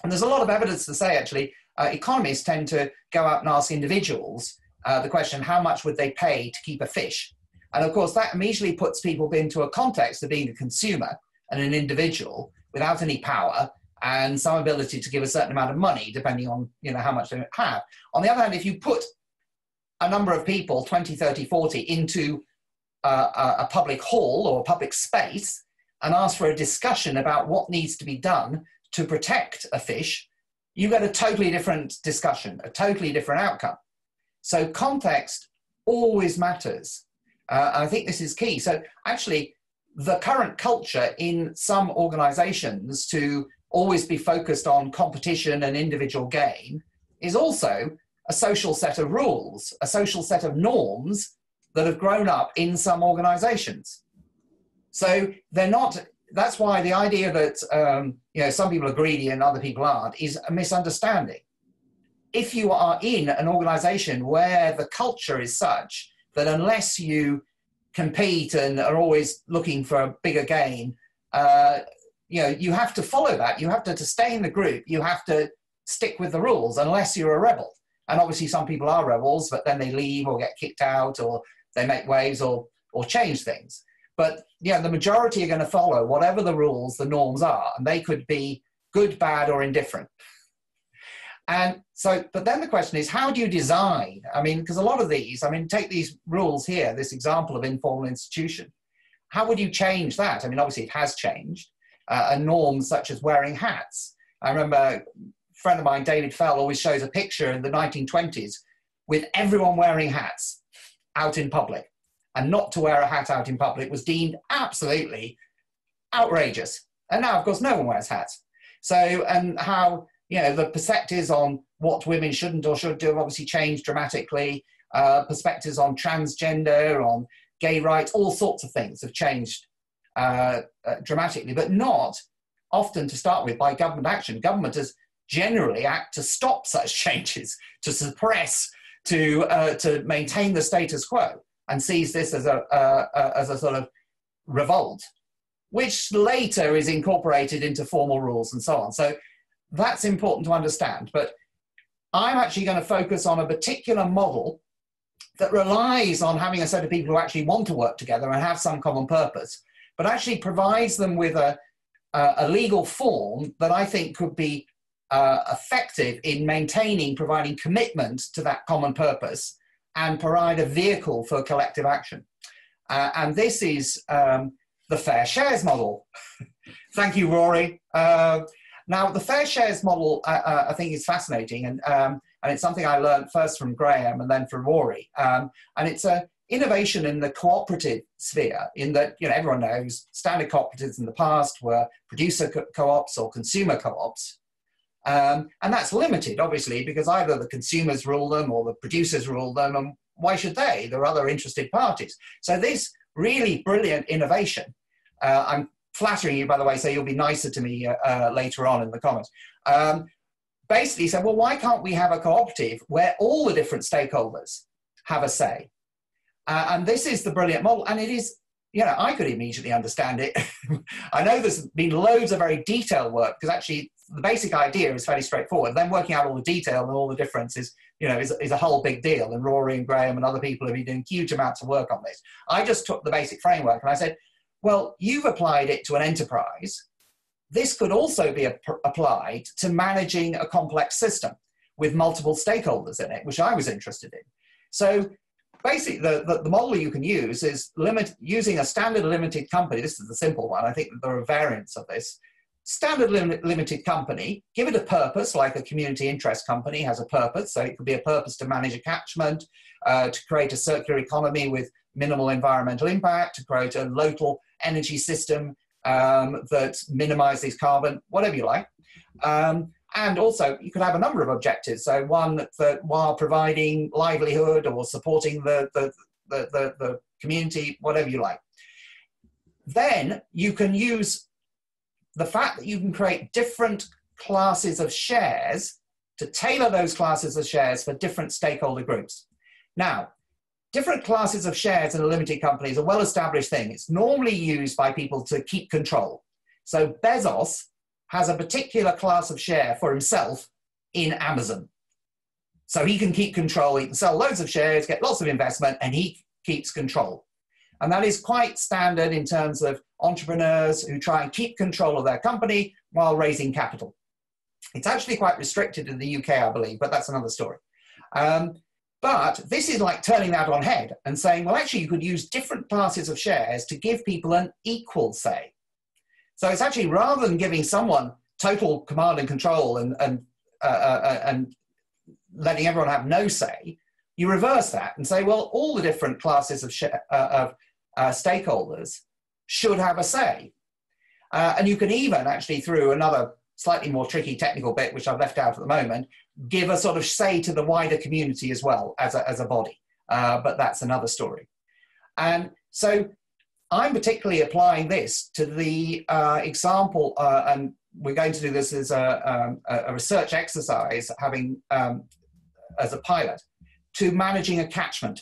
And there's a lot of evidence to say, actually, economists tend to go out and ask individuals the question, how much would they pay to keep a fish? And of course, that immediately puts people into a context of being a consumer and an individual without any power and some ability to give a certain amount of money, depending on, you know, how much they have. On the other hand, if you put a number of people, 20, 30, 40, into a public hall or a public space and ask for a discussion about what needs to be done to protect a fish, you get a totally different discussion, a totally different outcome. So context always matters. I think this is key. So actually, the current culture in some organizations to always be focused on competition and individual gain is also a social set of rules, a social set of norms that have grown up in some organizations. So they're not, that's why the idea that you know, some people are greedy and other people aren't is a misunderstanding. If you are in an organization where the culture is such that unless you compete and are always looking for a bigger gain, you know, you have to follow that. You have to stay in the group. You have to stick with the rules unless you're a rebel. And obviously some people are rebels, but then they leave or get kicked out or they make waves or change things. But yeah, the majority are going to follow whatever the rules, the norms are, and they could be good, bad, or indifferent. And so, but then the question is, how do you design? I mean, because a lot of these, I mean, take these rules here, this example of informal institution. How would you change that? I mean, obviously it has changed. And norms such as wearing hats. I remember a friend of mine, David Fell, always shows a picture in the 1920s with everyone wearing hats out in public. And not to wear a hat out in public was deemed absolutely outrageous. And now, of course, no one wears hats. So, and how, you know, the perspectives on what women shouldn't or should do have obviously changed dramatically. Perspectives on transgender, on gay rights, all sorts of things have changed dramatically, but not often to start with by government action. Government has generally act to stop such changes, to suppress, to maintain the status quo, and sees this as a sort of revolt, which later is incorporated into formal rules and so on. So that's important to understand. But I'm actually going to focus on a particular model that relies on having a set of people who actually want to work together and have some common purpose, but actually provides them with a legal form that I think could be effective in maintaining, providing commitment to that common purpose and provide a vehicle for collective action. And this is the fair shares model. Thank you, Rory. Now, the fair shares model, I think, is fascinating, and it's something I learned first from Graham and then from Rory. And it's an innovation in the cooperative sphere, in that, you know, everyone knows standard cooperatives in the past were producer co-ops or consumer co-ops. And that's limited, obviously, because either the consumers rule them or the producers rule them, and why should they? There are other interested parties. So this really brilliant innovation, I'm flattering you, by the way, so you'll be nicer to me later on in the comments, basically said, well, why can't we have a cooperative where all the different stakeholders have a say? And this is the brilliant model, and it is, you know, I could immediately understand it. I know there's been loads of very detailed work, because actually the basic idea is fairly straightforward. Then working out all the detail and all the differences, you know, is a whole big deal. And Rory and Graham and other people have been doing huge amounts of work on this. I just took the basic framework and I said, well, you've applied it to an enterprise. This could also be applied to managing a complex system with multiple stakeholders in it, which I was interested in. So basically, the model you can use is using a standard limited company. This is the simple one. I think that there are variants of this. Standard limited company, give it a purpose, like a community interest company has a purpose. So it could be a purpose to manage a catchment, to create a circular economy with minimal environmental impact, to create a local energy system that minimizes carbon, whatever you like. And also, you could have a number of objectives. So one that while providing livelihood or supporting the community, whatever you like. Then you can use the fact that you can create different classes of shares to tailor those classes of shares for different stakeholder groups. Now, different classes of shares in a limited company is a well-established thing. It's normally used by people to keep control. So Bezos has a particular class of share for himself in Amazon. So he can keep control, he can sell loads of shares, get lots of investment, and he keeps control. And that is quite standard in terms of entrepreneurs who try and keep control of their company while raising capital. It's actually quite restricted in the UK, I believe, but that's another story. But this is like turning that on head and saying, well, actually, you could use different classes of shares to give people an equal say. So it's actually, rather than giving someone total command and control and letting everyone have no say, you reverse that and say, well, all the different classes of stakeholders should have a say. And you can even actually, through another slightly more tricky technical bit, which I've left out at the moment, give a sort of say to the wider community as well as a body. But that's another story. And so I'm particularly applying this to the example, and we're going to do this as a research exercise, having as a pilot, to managing a catchment.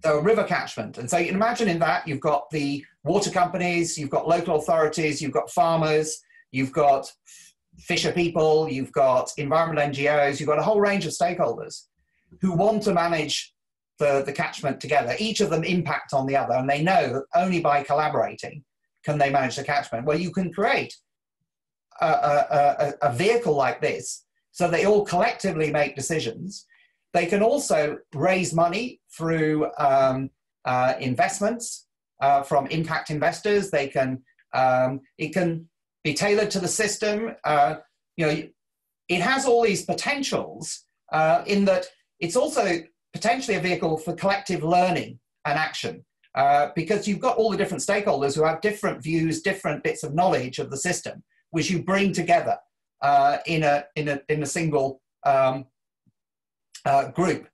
So a river catchment. And so you can imagine in that you've got the water companies, you've got local authorities, you've got farmers, you've got fisher people, you've got environmental NGOs, you've got a whole range of stakeholders who want to manage the catchment together. Each of them impact on the other, and they know that only by collaborating can they manage the catchment. Well, you can create a vehicle like this so they all collectively make decisions. They can also raise money through investments from impact investors. They can, it can be tailored to the system. You know, it has all these potentials in that it's also potentially a vehicle for collective learning and action, because you've got all the different stakeholders who have different views, different bits of knowledge of the system, which you bring together in a single group.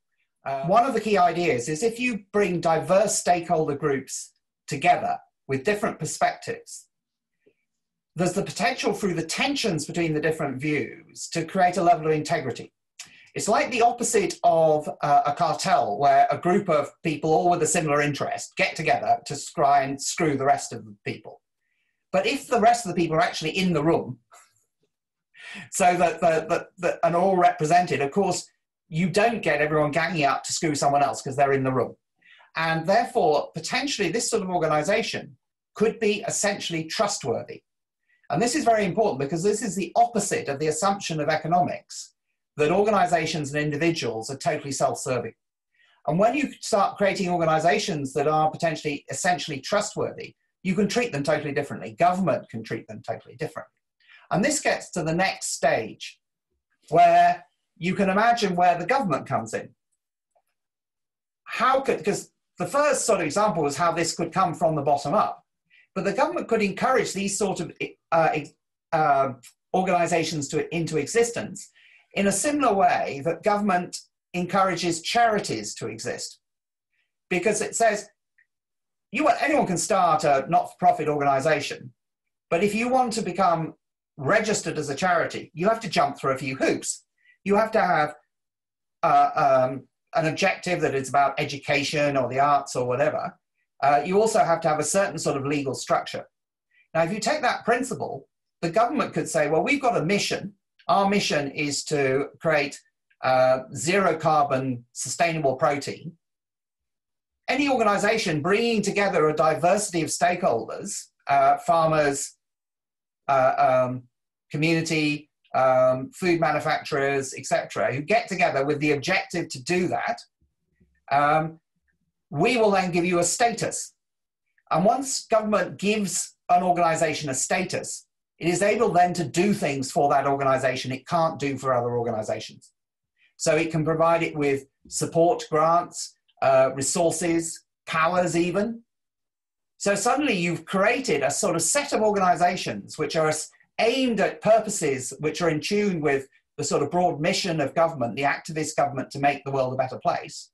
One of the key ideas is if you bring diverse stakeholder groups together with different perspectives, there's the potential through the tensions between the different views to create a level of integrity. It's like the opposite of a cartel where a group of people all with a similar interest get together to try and screw the rest of the people. But if the rest of the people are actually in the room, so that and all represented, of course, you don't get everyone ganging up to screw someone else because they're in the room. And therefore, potentially this sort of organization could be essentially trustworthy. And this is very important because this is the opposite of the assumption of economics, that organizations and individuals are totally self-serving. And when you start creating organizations that are potentially essentially trustworthy, you can treat them totally differently. Government can treat them totally differently. And this gets to the next stage where you can imagine where the government comes in. Because the first sort of example was how this could come from the bottom up, but the government could encourage these sort of organizations into existence in a similar way that government encourages charities to exist. Because it says, anyone can start a not-for-profit organization, but if you want to become registered as a charity, you have to jump through a few hoops. You have to have an objective that is about education or the arts or whatever. You also have to have a certain sort of legal structure. Now, if you take that principle, the government could say, well, we've got a mission. Our mission is to create zero carbon sustainable protein. Any organization bringing together a diversity of stakeholders, farmers, community, food manufacturers, etc., who get together with the objective to do that, we will then give you a status. And once government gives an organization a status, it is able then to do things for that organization it can't do for other organizations. So it can provide it with support grants, resources, powers even. So suddenly you've created a sort of set of organizations which are aimed at purposes which are in tune with the sort of broad mission of government, the activist government, to make the world a better place,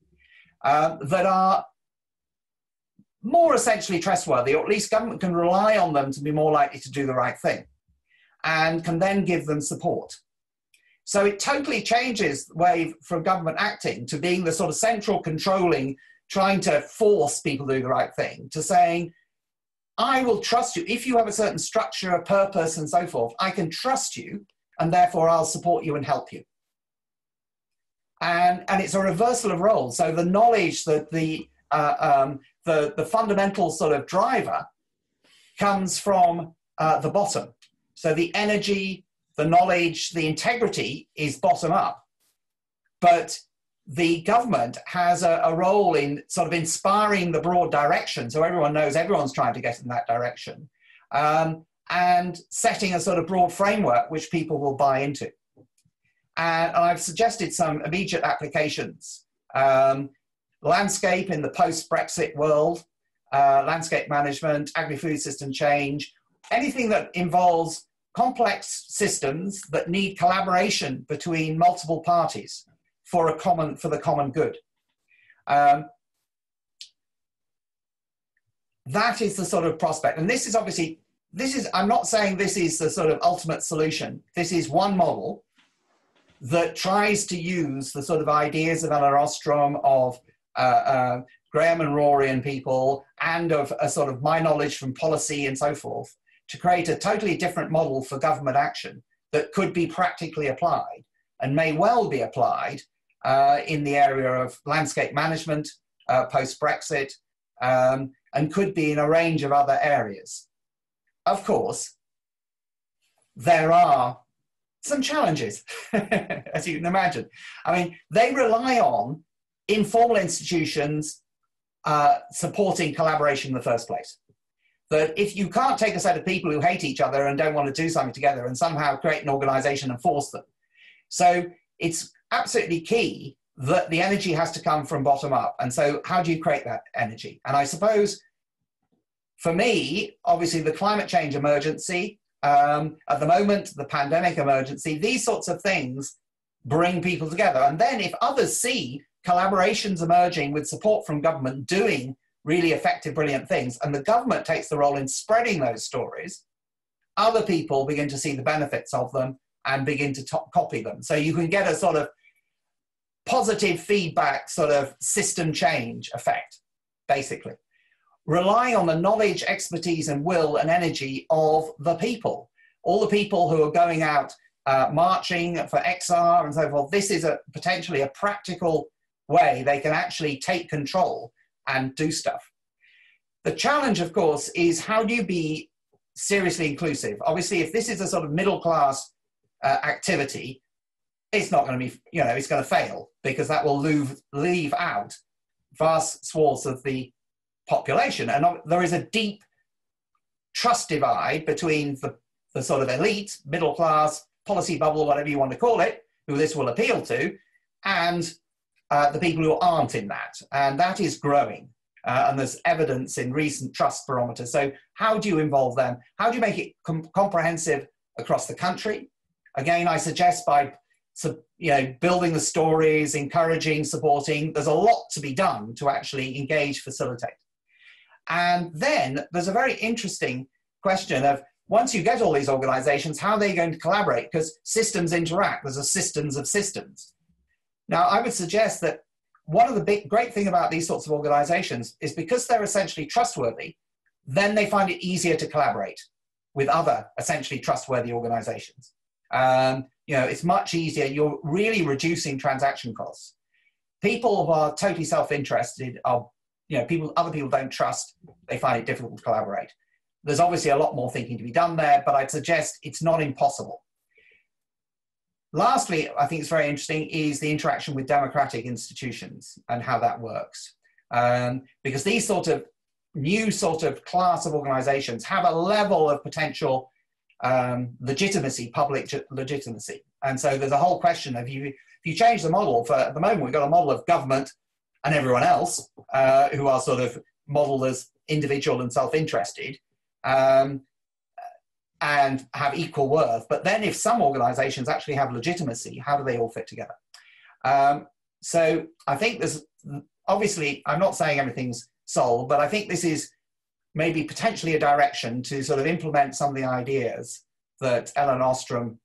that are more essentially trustworthy, or at least government can rely on them to be more likely to do the right thing, and can then give them support. So it totally changes the way from government acting to being the sort of central controlling, trying to force people to do the right thing, to saying, I will trust you. If you have a certain structure, a purpose, and so forth, I can trust you, and therefore I'll support you and help you. And it's a reversal of roles. So the knowledge that the fundamental sort of driver comes from the bottom. So the energy, the knowledge, the integrity is bottom up. But the government has a role in sort of inspiring the broad direction, so everyone knows everyone's trying to get in that direction, and setting a sort of broad framework which people will buy into. And I've suggested some immediate applications. Landscape in the post-Brexit world, landscape management, agri-food system change, anything that involves complex systems that need collaboration between multiple parties for the common good. That is the sort of prospect. And this is obviously, I'm not saying this is the sort of ultimate solution. This is one model that tries to use the sort of ideas of Elinor Ostrom, of Graham and Rory and people, and of a sort of my knowledge from policy and so forth, to create a totally different model for government action that could be practically applied and may well be applied in the area of landscape management, post-Brexit, and could be in a range of other areas. Of course, there are some challenges, as you can imagine. I mean, they rely on informal institutions supporting collaboration in the first place. That if you can't take a set of people who hate each other and don't want to do something together and somehow create an organization and force them. So it's absolutely key that the energy has to come from bottom up. And so how do you create that energy? And I suppose for me, obviously the climate change emergency, at the moment, the pandemic emergency, these sorts of things bring people together. And then if others see collaborations emerging with support from government doing really effective, brilliant things, and the government takes the role in spreading those stories, other people begin to see the benefits of them and begin to copy them. So you can get a sort of positive feedback, sort of system change effect, basically. Relying on the knowledge, expertise, and will and energy of the people. All the people who are going out marching for XR and so forth. This is potentially a practical way they can actually take control and do stuff. The challenge, of course, is how do you be seriously inclusive? Obviously, if this is a sort of middle class activity, it's not going to be, you know, it's going to fail because that will leave out vast swaths of the population. And there is a deep trust divide between the sort of elite, middle class, policy bubble, whatever you want to call it, who this will appeal to, and the people who aren't in that. And that is growing. And there's evidence in recent trust barometers. So how do you involve them? How do you make it comprehensive across the country? Again, I suggest by building the stories, encouraging, supporting. There's a lot to be done to actually engage, facilitate. And then there's a very interesting question of, once you get all these organizations, how are they going to collaborate? Because systems interact. There's a systems of systems. Now, I would suggest that one of the great thing about these sorts of organizations is because they're essentially trustworthy, then they find it easier to collaborate with other essentially trustworthy organizations. It's much easier. You're really reducing transaction costs. People who are totally self-interested are, other people don't trust, they find it difficult to collaborate. There's obviously a lot more thinking to be done there, but I'd suggest it's not impossible. Lastly, I think it's very interesting is the interaction with democratic institutions and how that works. Because these sort of new sort of class of organizations have a level of potential legitimacy, public legitimacy. And so there's a whole question of if you change the model, at the moment we've got a model of government and everyone else who are sort of modeled as individual and self-interested, and have equal worth. But then if some organizations actually have legitimacy, how do they all fit together? So I think there's, obviously, I'm not saying everything's solved, but I think this is maybe potentially a direction to sort of implement some of the ideas that Elinor Ostrom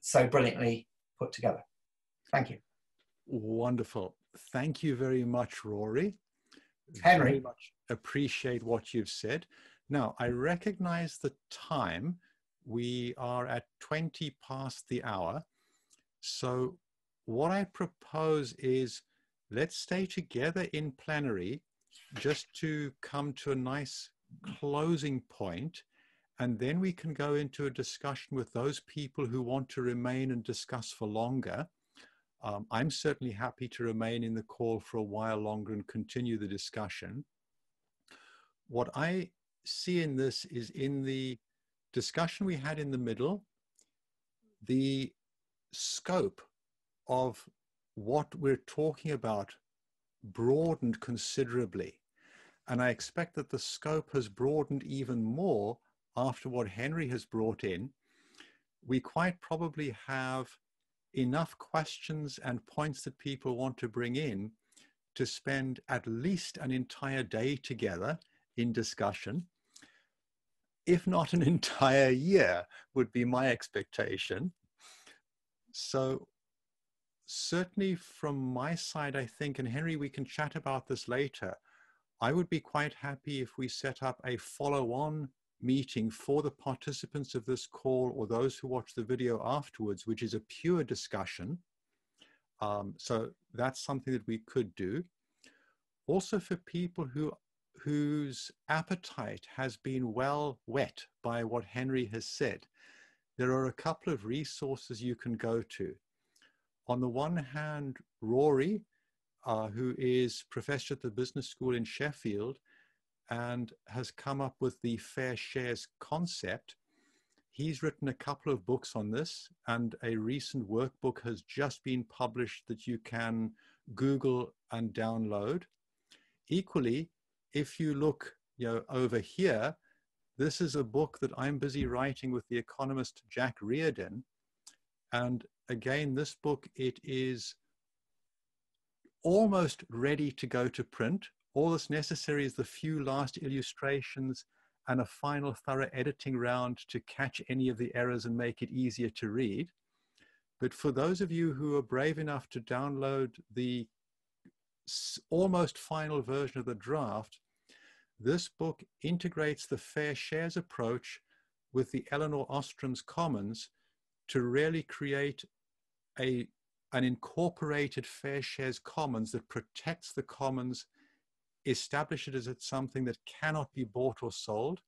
so brilliantly put together. Thank you. Wonderful. Thank you very much, Rory. Henry. Very much appreciate what you've said. Now, I recognize the time. We are at 20 past the hour. So what I propose is let's stay together in plenary just to come to a nice closing point, and then we can go into a discussion with those people who want to remain and discuss for longer. I'm certainly happy to remain in the call for a while longer and continue the discussion. What I see in this is, in the discussion we had in the middle, the scope of what we're talking about broadened considerably. And I expect that the scope has broadened even more after what Henry has brought in. We quite probably have enough questions and points that people want to bring in to spend at least an entire day together in discussion. If not an entire year, would be my expectation. So certainly from my side, I think, and Henry, we can chat about this later, I would be quite happy if we set up a follow-on meeting for the participants of this call or those who watch the video afterwards, which is a pure discussion. So that's something that we could do. Also for people whose appetite has been well whet by what Henry has said, there are a couple of resources you can go to. On the one hand, Rory, who is professor at the Business School in Sheffield and has come up with the fair shares concept. He's written a couple of books on this, and a recent workbook has just been published that you can Google and download. Equally, if you look over here, this is a book that I'm busy writing with the economist Jack Reardon. And again, this book, it is almost ready to go to print. All that's necessary is the few last illustrations and a final thorough editing round to catch any of the errors and make it easier to read. But for those of you who are brave enough to download the almost final version of the draft, this book integrates the fair shares approach with the Elinor Ostrom's Commons to really create an incorporated fair shares commons that protects the commons, establishes it as something that cannot be bought or sold,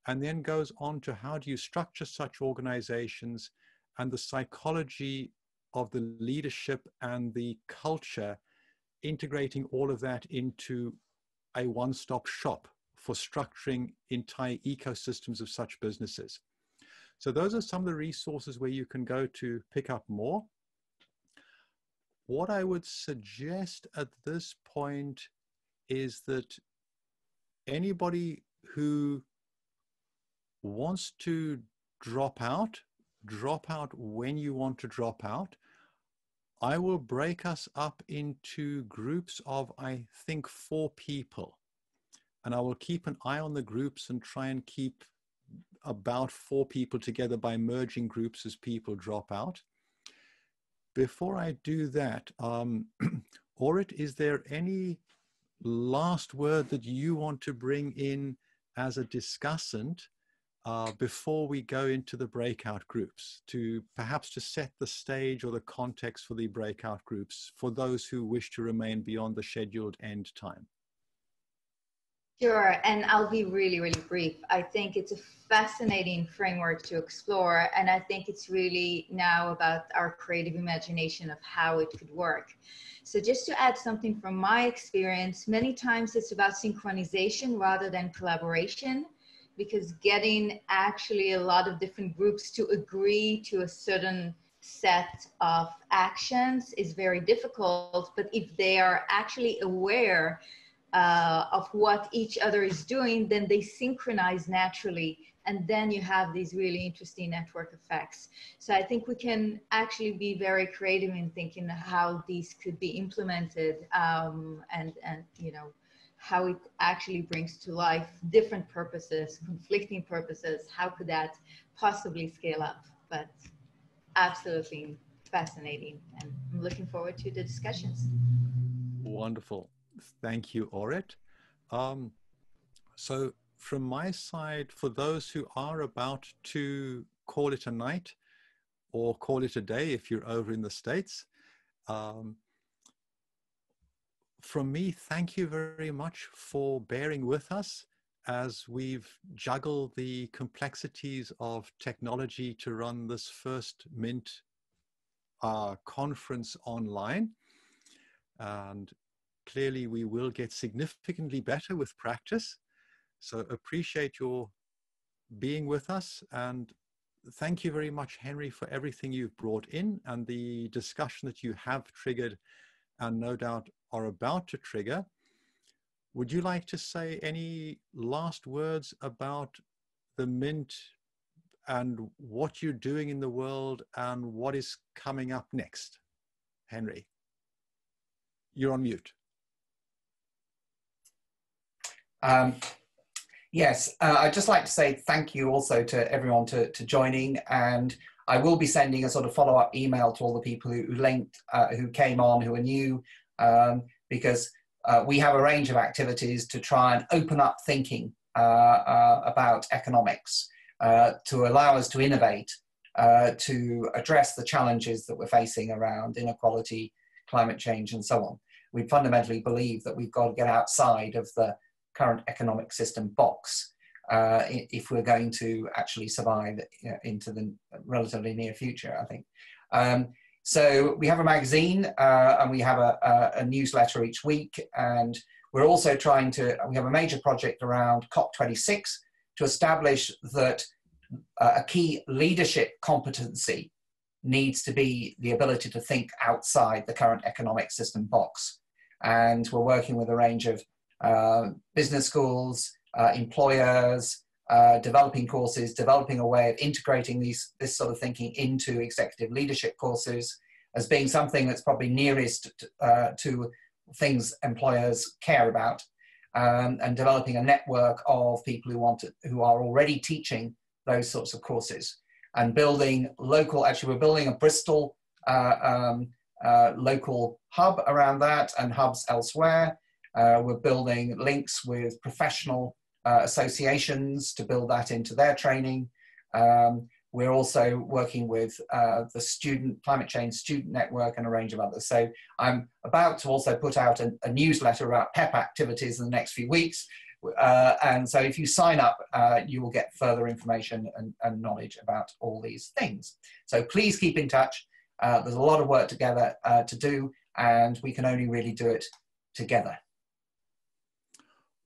and then goes on to how do you structure such organizations and the psychology of the leadership and the culture, integrating all of that into a one-stop shop for structuring entire ecosystems of such businesses. So those are some of the resources where you can go to pick up more. What I would suggest at this point is that anybody who wants to drop out when you want to drop out. I will break us up into groups of, I think, 4 people. And I will keep an eye on the groups and try and keep about 4 people together by merging groups as people drop out. Before I do that, Orit, is there any last word that you want to bring in as a discussant before we go into the breakout groups, to perhaps to set the stage or the context for the breakout groups for those who wish to remain beyond the scheduled end time? Sure, and I'll be really, really brief. I think it's a fascinating framework to explore, and I think it's really now about our creative imagination of how it could work. So just to add something from my experience, many times it's about synchronization rather than collaboration, because getting actually a lot of different groups to agree to a certain set of actions is very difficult. But if they are actually aware of what each other is doing, then they synchronize naturally. And then you have these really interesting network effects. So I think we can actually be very creative in thinking how these could be implemented and you know, how it actually brings to life different purposes, conflicting purposes. How could that possibly scale up? But absolutely fascinating. And I'm looking forward to the discussions. Wonderful. Thank you, Orit. So from my side, for those who are about to call it a night or call it a day if you're over in the States, from me, thank you very much for bearing with us as we've juggled the complexities of technology to run this first Mint conference online. And clearly we will get significantly better with practice. So appreciate your being with us, and thank you very much, Henry, for everything you've brought in and the discussion that you have triggered and no doubt are about to trigger. Would you like to say any last words about the Mint and what you're doing in the world and what is coming up next? Henry, you're on mute. Yes, I'd just like to say thank you also to everyone to joining, and I will be sending a sort of follow-up email to all the people who linked, who came on, who are new, because we have a range of activities to try and open up thinking about economics, to allow us to innovate, to address the challenges that we're facing around inequality, climate change, and so on. We fundamentally believe that we've got to get outside of the current economic system box if we're going to actually survive into the relatively near future, I think. So we have a magazine and we have a newsletter each week, and we're also trying to, we have a major project around COP26 to establish that a key leadership competency needs to be the ability to think outside the current economic system box. And we're working with a range of business schools, employers, developing courses, developing a way of integrating this sort of thinking into executive leadership courses, as being something that's probably nearest to things employers care about, and developing a network of people who are already teaching those sorts of courses, and building local, actually we're building a Bristol local hub around that, and hubs elsewhere. We're building links with professional associations to build that into their training. We're also working with the Climate Change Student Network and a range of others. So I'm about to also put out a newsletter about PEP activities in the next few weeks. And so if you sign up, you will get further information and knowledge about all these things. So please keep in touch. There's a lot of work together to do, and we can only really do it together.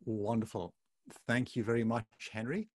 Wonderful. Thank you very much, Henry.